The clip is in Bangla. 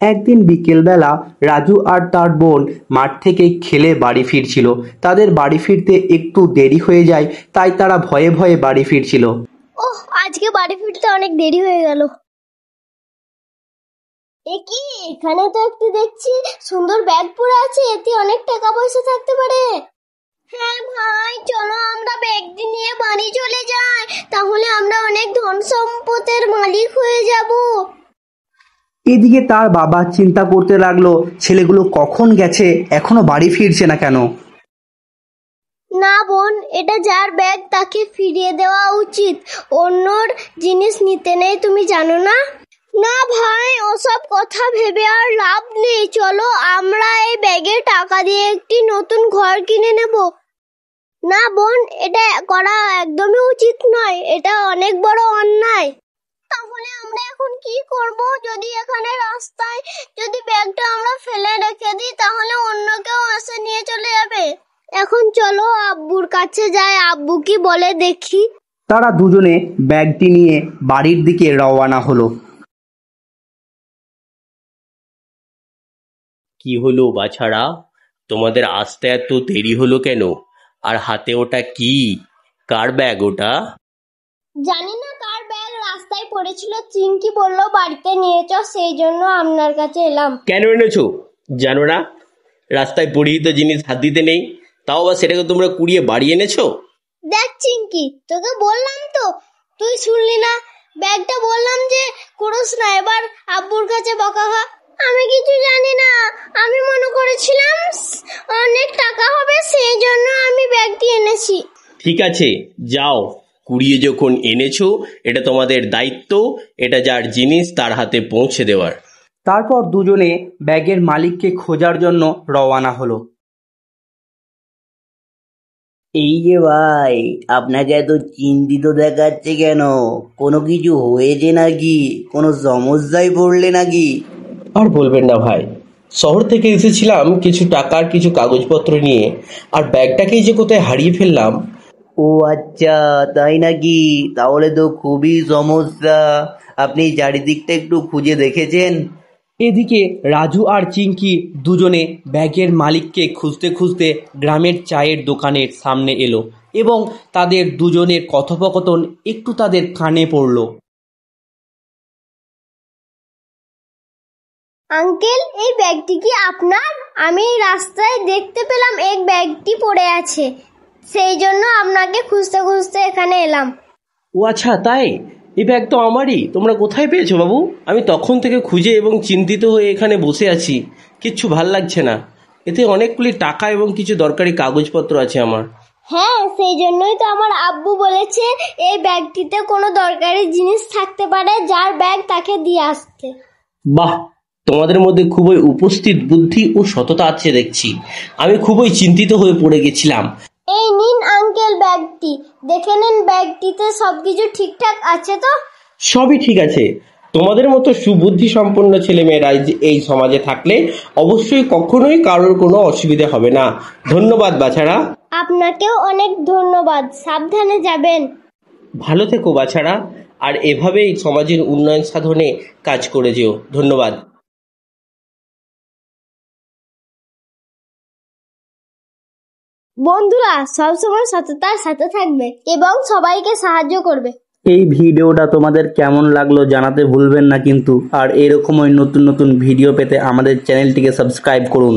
একদিন বিকেলবেলা রাজু আর তার বোন মাঠ থেকে খেলে বাড়ি ফিরছিল। তাদের বাড়ি ফিরতে একটু দেরি হয়ে যায়, তাই তারা ভয়ে ভয়ে বাড়ি ফিরছিল। ওহ, আজকে বাড়ি ফিরতে অনেক দেরি হয়ে গেল। কি এখানে তো একটি দেখছি সুন্দর ব্যাগ পড়ে আছে, এতে অনেক টাকা পয়সা থাকতে পারে। হ্যাঁ ভাই, চলো আমরা ব্যাগটি নিয়ে বাড়ি চলে যাই, তাহলে আমরা অনেক ধন সম্পদের মালিক হয়ে যাব। এদিকে তার বাবা চিন্তা করতে লাগলো, ছেলেগুলো কখন গেছে, এখনো বাড়ি ফিরছে না কেন। না বোন, এটা যার ব্যাগ তাকে ফিরিয়ে দেওয়া উচিত, অন্যর জিনিস নিতে নেই, তুমি জানো না? না ভাই, ওসব কথা ভেবে আর লাভ নেই, চলো আমরা এই ব্যাগে টাকা দিয়ে একটি নতুন ঘর কিনে নেব। না বোন, এটা করা একদমই উচিত নয়, এটা অনেক বড় অন্যায়। তাহলে আমরা এখন কি করব? যদি এখানে রাস্তায় যদি ব্যাগটা আমরা ফেলে রেখে দিই, তাহলে অন্য কেউ এসে নিয়ে চলে যাবে। এখন চলো আব্বুর কাছে যাই, আব্বু কি বলে দেখি। তারা দুজনে ব্যাগটি নিয়ে বাড়ির দিকে রওনা হলো। কি হলো বাছারা, তোমাদের আসতে এত দেরি হলো কেন? আর হাতে ওটা কি? কার ব্যাগ ওটা? জানি না কার ব্যাগ, রাস্তায় পড়েছিল, চিঙ্কি বললো বাড়িতে নিয়ে চ, সেই জন্য আপনার কাছে এলাম। কেন এনেছো জানো না? রাস্তায় পড়েই তো জিনিস হাত দিতে নেই, তাও আবার সেটাকে তোমরা কুড়িয়ে বাড়ি এনেছো। দেখ চিঙ্কি, তোকে বললাম তো, তুই শুনলি না? ব্যাগটা বললাম যে কুড়োস না, এবার আব্বুর কাছে বকা খা। আমি কিছু জানি না, আমি মনে করেছিলাম অনেক টাকা হবে, সেই জন্য আমি ব্যাগটি এনেছি। ঠিক আছে, যাও, কুড়িয়ে যখন এনেছো এটা তোমাদের দায়িত্ব, এটা যার জিনিস তার হাতে পৌঁছে দেওয়ার। তারপর দুজনে ব্যাগের মালিককে খোঁজার জন্য রওনা হলো। এই যে ভাই, আপনাকে এত চিন্তিত দেখাচ্ছে কেন? কোনো কিছু হয়েছে নাকি? কোনো সমস্যায় পড়লে নাকি? আর বলবেন না ভাই, শহর থেকে এসেছিলাম কিছু টাকার কিছু কাগজপত্র নিয়ে, আর ব্যাগটাকেই যে কোথায় হারিয়ে ফেললাম। ও আচ্ছা, তাই নাকি? তাহলে তো খুবই সমস্যা। আপনি চারিদিকটা একটু খুঁজে দেখেছেন? এদিকে রাজু আর চিঙ্কি দুজনে ব্যাগের মালিককে খুঁজতে খুঁজতে গ্রামের চায়ের দোকানের সামনে এলো এবং তাদের দুজনের কথোপকথন একটু তাদের কানে পড়ল। আঙ্কেল, এই ব্যাগটি কি আপনার? আমি রাস্তায় দেখতে পেলাম এই ব্যাগটি পড়ে আছে, সেই জন্য আপনাকে খুঁজতে খুঁজতে এখানে এলাম। ও আচ্ছা, তাই? এই ব্যাগ তো আমারই। তোমরা কোথায় পেয়েছো বাবু? আমি তখন থেকে খুঁজে এবং চিন্তিত হয়ে এখানে বসে আছি, কিচ্ছু ভাল লাগছে না। এতে অনেকগুলি টাকা এবং কিছু দরকারি কাগজপত্র আছে আমার। হ্যাঁ, সেই জন্যই তো আমার আব্বু বলেছে এই ব্যাগটিতে কোনো দরকারি জিনিস থাকতে পারে, যার ব্যাগ তাকে দিয়ে আসতে। বাহ, তোমাদের মধ্যে খুবই উপস্থিত বুদ্ধি ও সততা আছে দেখছি। আমি খুবই চিন্তিত হয়ে পড়ে গেছিলাম। এই নিন আঙ্কেল ব্যাগটি, দেখে নেন ব্যাগটিতে সবকিছু ঠিকঠাক আছে তো? সবই ঠিক আছে। তোমাদের মতো সুবুদ্ধি সম্পন্ন ছেলেমেয়েরা এই সমাজে থাকলে অবশ্যই কখনোই কারোর কোনো অসুবিধা হবে না। ধন্যবাদ বাছারা। আপনাকেও অনেক ধন্যবাদ, সাবধানে যাবেন। ভালো থেকো বাছারা, আর এভাবেই সমাজের উন্নয়ন সাধনে কাজ করে যেও। ধন্যবাদ। বন্ধুরা সবসময় সততার সাথে থাকবে এবং সবাইকে সাহায্য করবে। এই ভিডিওটা তোমাদের কেমন লাগলো জানাতে ভুলবেন না কিন্তু। আর এরকমই নতুন নতুন ভিডিও পেতে আমাদের চ্যানেলটিকে সাবস্ক্রাইব করুন।